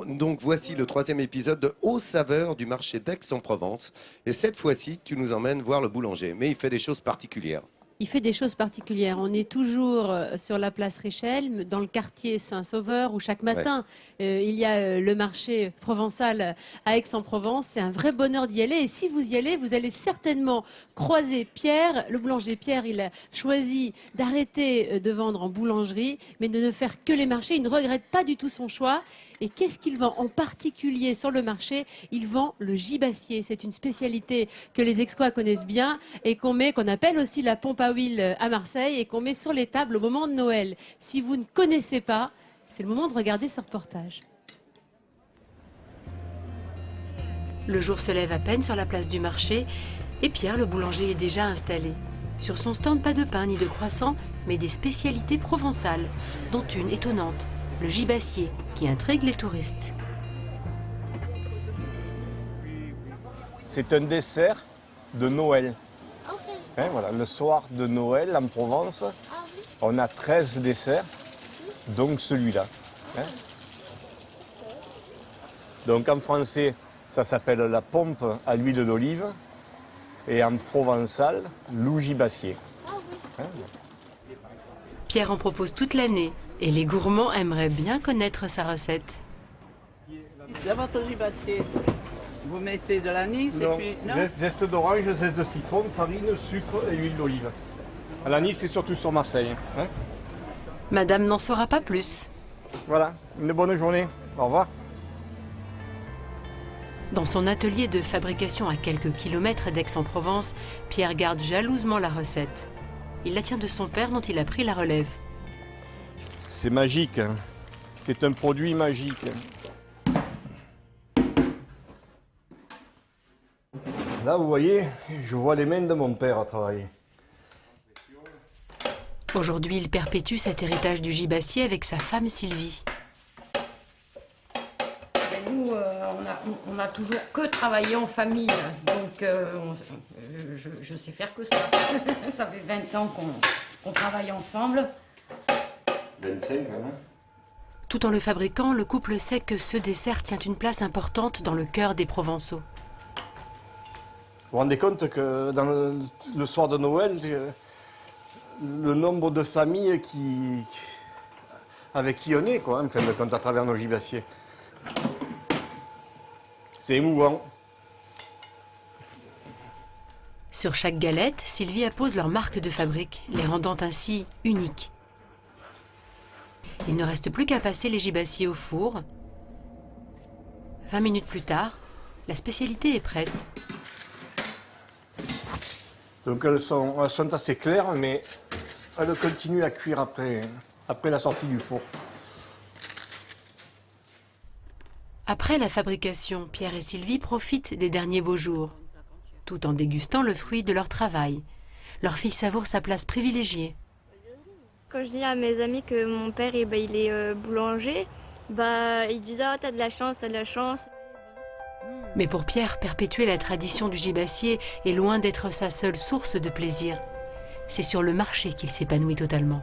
Donc voici le 3e épisode de Aux saveurs du marché d'Aix-en-Provence. Et cette fois-ci, tu nous emmènes voir le boulanger. Mais il fait des choses particulières. Il fait des choses particulières. On est toujours sur la place Richel, dans le quartier Saint-Sauveur, où chaque matin, il y a le marché provençal à Aix-en-Provence. C'est un vrai bonheur d'y aller. Et si vous y allez, vous allez certainement croiser Pierre, le boulanger. Pierre, il a choisi d'arrêter de vendre en boulangerie, mais de ne faire que les marchés. Il ne regrette pas du tout son choix. Et qu'est-ce qu'il vend en particulier sur le marché? Il vend le gibassier. C'est une spécialité que les Aixois connaissent bien et qu'on appelle aussi la pompe à huile à Marseille et qu'on met sur les tables au moment de Noël. Si vous ne connaissez pas, c'est le moment de regarder ce reportage. Le jour se lève à peine sur la place du marché et Pierre, le boulanger, est déjà installé. Sur son stand, pas de pain ni de croissant, mais des spécialités provençales, dont une étonnante, le gibassier, qui intrigue les touristes. C'est un dessert de Noël. Hein, voilà, le soir de Noël en Provence, on a 13 desserts, donc celui-là. Hein. Donc en français, ça s'appelle la pompe à l'huile d'olive et en provençal, loup gibassier. Hein. Pierre en propose toute l'année et les gourmands aimeraient bien connaître sa recette. Dans votre gibassier, vous mettez de l'anis et puis... Non, zeste d'orange, zeste de citron, farine, sucre et huile d'olive. L'anis, c'est surtout sur Marseille. Hein. Madame n'en saura pas plus. Voilà, une bonne journée. Au revoir. Dans son atelier de fabrication à quelques kilomètres d'Aix-en-Provence, Pierre garde jalousement la recette. Il la tient de son père dont il a pris la relève. C'est magique, hein. C'est un produit magique. Là, vous voyez, je vois les mains de mon père à travailler. Aujourd'hui, il perpétue cet héritage du gibassier avec sa femme Sylvie. Et nous, on a toujours que travaillé en famille, donc je sais faire que ça. Ça fait 20 ans qu'on travaille ensemble. 25 vraiment. Tout en le fabriquant, le couple sait que ce dessert tient une place importante dans le cœur des Provençaux. Vous vous rendez compte que dans le soir de Noël, le nombre de familles avec qui on est, quoi, en fin de compte, à travers nos gibassiers. C'est émouvant. Sur chaque galette, Sylvie appose leur marque de fabrique, les rendant ainsi uniques. Il ne reste plus qu'à passer les gibassiers au four. 20 minutes plus tard, la spécialité est prête. Donc elles sont assez claires, mais elles continuent à cuire après la sortie du four. Après la fabrication, Pierre et Sylvie profitent des derniers beaux jours, tout en dégustant le fruit de leur travail. Leur fille savoure sa place privilégiée. Quand je dis à mes amis que mon père il est boulanger, ils disent « Ah, t'as de la chance, t'as de la chance ». Mais pour Pierre, perpétuer la tradition du gibassier est loin d'être sa seule source de plaisir. C'est sur le marché qu'il s'épanouit totalement.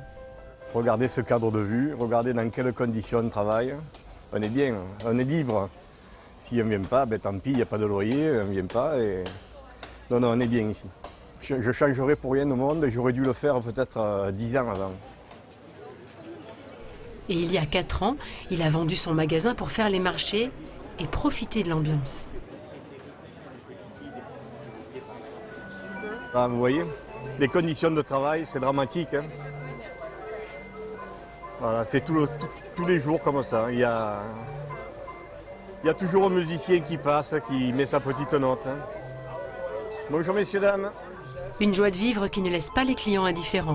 Regardez ce cadre de vue, regardez dans quelles conditions on travaille. On est bien, on est libre. Si on ne vient pas, tant pis, il n'y a pas de loyer, on ne vient pas. Non, on est bien ici. Je changerais pour rien au monde, j'aurais dû le faire peut-être 10 ans avant. Et il y a 4 ans, il a vendu son magasin pour faire les marchés et profiter de l'ambiance. Ah, vous voyez, les conditions de travail, c'est dramatique. Hein. Voilà, c'est tous les jours comme ça. Il y a toujours un musicien qui passe, qui met sa petite note. Hein. Bonjour messieurs, dames. Une joie de vivre qui ne laisse pas les clients indifférents.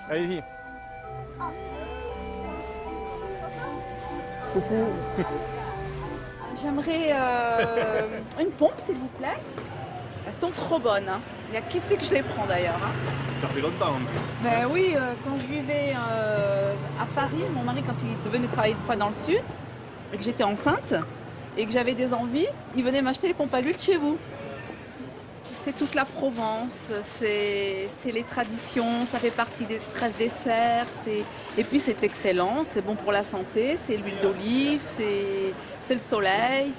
Allez-y. Coucou. J'aimerais une pompe, s'il vous plaît. Elles sont trop bonnes. Hein. Il y a qui c'est que je les prends d'ailleurs. Hein. Ça fait longtemps en plus. Ben oui, quand je vivais à Paris, mon mari, quand il venait travailler une fois dans le sud, et que j'étais enceinte, et que j'avais des envies, il venait m'acheter les pompes à l'huile chez vous. C'est toute la Provence, c'est les traditions, ça fait partie des 13 desserts. Et puis c'est excellent, c'est bon pour la santé, c'est l'huile d'olive, c'est le soleil.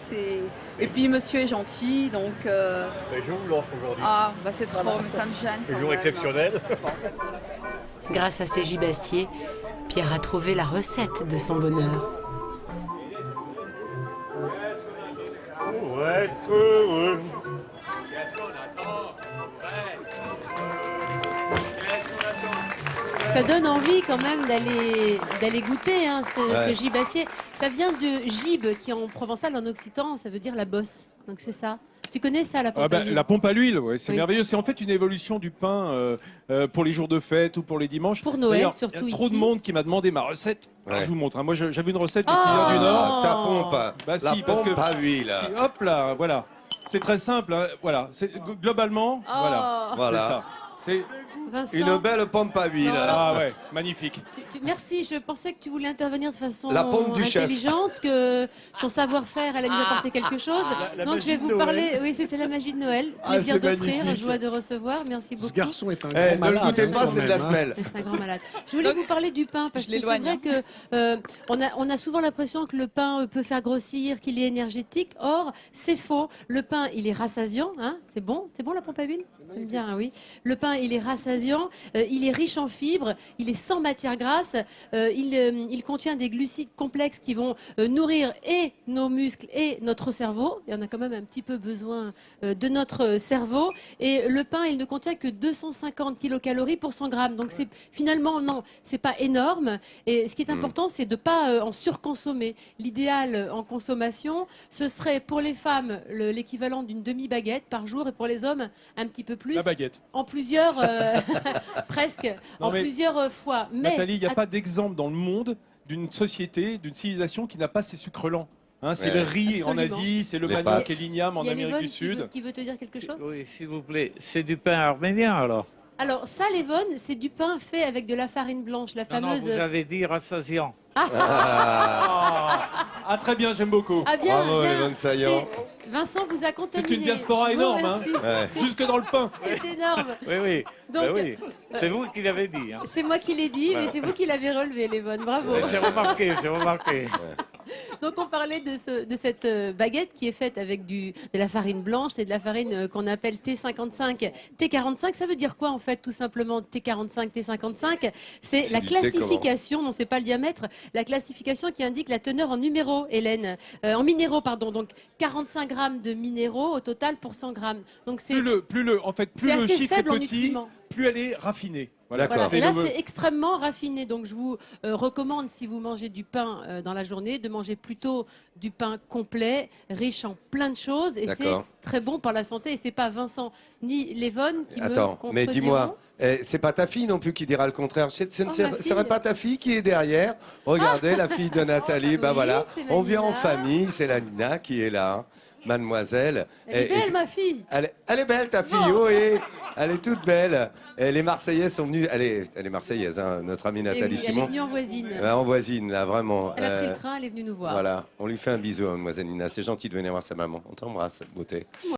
Et puis monsieur est gentil, donc... C'est jour l'offre aujourd'hui. Ah, bah c'est trop, mais ça me gêne. Un quand jour même. exceptionnel. Grâce à ces gibassiers, Pierre a trouvé la recette de son bonheur. Ouais, heureux. Ça donne envie quand même d'aller goûter hein, ce gibassier. Ça vient de gibbe, qui en provençal, en occitan, ça veut dire la bosse. Donc c'est ça. Tu connais ça, la pompe à l'huile? La pompe à l'huile, ouais, c'est Oui. merveilleux. C'est en fait une évolution du pain pour les jours de fête ou pour les dimanches. Pour Noël, D'ailleurs, surtout il y a trop ici. de monde qui m'a demandé ma recette. Alors, Ouais. je vous montre. Hein. Moi, j'avais une recette de Oh client du Nord. Ta pompe, Bah la si, parce pompe que- à huile. Si, hop là, voilà. C'est très simple. Hein. Voilà. Globalement, voilà. Voilà. C'est ça. C'est Vincent, Une belle pompe à huile. Non. ah ouais, magnifique. merci, je pensais que tu voulais intervenir de façon La pompe du chef. intelligente, que ton savoir-faire allait nous apporter quelque chose. la Donc je vais magie de vous Noël. parler, oui c'est la magie de Noël, Ah, plaisir c'est d'offrir, magnifique. joie de recevoir, merci beaucoup. Ce garçon est un Eh, grand ne malade. le goûtez hein, pas, quand c'est de la même, hein. semelle. C'est un grand malade. Je voulais vous parler du pain parce je que c'est l'éloigne, vrai que on a souvent l'impression que le pain peut faire grossir, qu'il est énergétique. Or, c'est faux. Le pain, il est rassasiant. Hein, c'est bon la pompe à huile? J'aime bien, hein, oui. Le pain, il est rassasiant. Il est riche en fibres. Il est sans matière grasse. Il contient des glucides complexes qui vont nourrir et nos muscles et notre cerveau. Il y en a quand même un petit peu besoin de notre cerveau. Et le pain, il ne contient que 250 kilocalories pour 100 grammes. Donc c'est finalement, non, c'est pas énorme. Et ce qui est important, c'est de pas en surconsommer. L'idéal en consommation, ce serait pour les femmes l'équivalent d'une demi-baguette par jour et pour les hommes un petit peu plus. La baguette. En plusieurs, presque, Non, en mais- plusieurs fois. Mais Nathalie, il n'y a pas d'exemple dans le monde d'une société, d'une civilisation qui n'a pas ses sucres lents. Hein, c'est Ouais. le riz en Absolument. Asie, c'est le Les manioc pâtes. et l'igname en il y a Amérique Lévonne du Sud. qui veut te dire quelque chose? Oui, s'il vous plaît. C'est du pain arménien alors? Alors ça, Lévonne, c'est du pain fait avec de la farine blanche, la Non, non, fameuse... vous avez dit rassasiant. Ah, très bien, j'aime beaucoup. Ah bien, Bravo, bien. Lévonne Saillant. Vincent vous a contaminé. une diaspora Je vous énorme, hein. remercie. Ouais. Jusque dans le pain. C'est énorme. Oui, oui. Donc, Ben oui. C'est vous qui l'avez dit. Hein. C'est moi qui l'ai dit, mais c'est vous qui l'avez relevé, Lévonne. Bravo. J'ai remarqué, j'ai remarqué. Donc on parlait de cette baguette qui est faite avec de la farine blanche, c'est de la farine qu'on appelle T55, T45. Ça veut dire quoi en fait tout simplement T45, T55? C'est la du thé, classification, non c'est pas le diamètre, la classification qui indique la teneur en numéros, Hélène, en minéraux pardon. Donc 45 grammes de minéraux au total pour 100 grammes. Donc c'est Plus le c'est le assez chiffre est faible en petit, nutriments. plus elle est raffinée. Voilà. D'accord. Voilà. Et là, le- c'est extrêmement raffiné. Donc, je vous recommande, si vous mangez du pain dans la journée, de manger plutôt du pain complet, riche en plein de choses. Et c'est D'accord. très bon pour la santé. Et c'est pas Vincent ni Lévonne qui Attends, me mais contrediront. dis-moi, c'est pas ta fille non plus qui dira le contraire. Ce ne Oh, ma serait fille. pas ta fille qui est derrière. Regardez, la fille de Nathalie, bah Oui, voilà. c'est On vient en Nina. famille, c'est la Nina qui est là, mademoiselle. Elle est belle, ma fille. Elle est belle, ta fille, Bon. oui. Elle est toute belle. Et les Marseillaises sont venues. Elle est Marseillaise, hein, notre amie Elle est Nathalie venue- elle est Simon. venue en voisine. En voisine, là, vraiment. Elle a pris le train, elle est venue nous voir. Voilà, on lui fait un bisou, mademoiselle Nina. C'est gentil de venir voir sa maman. On t'embrasse, beauté.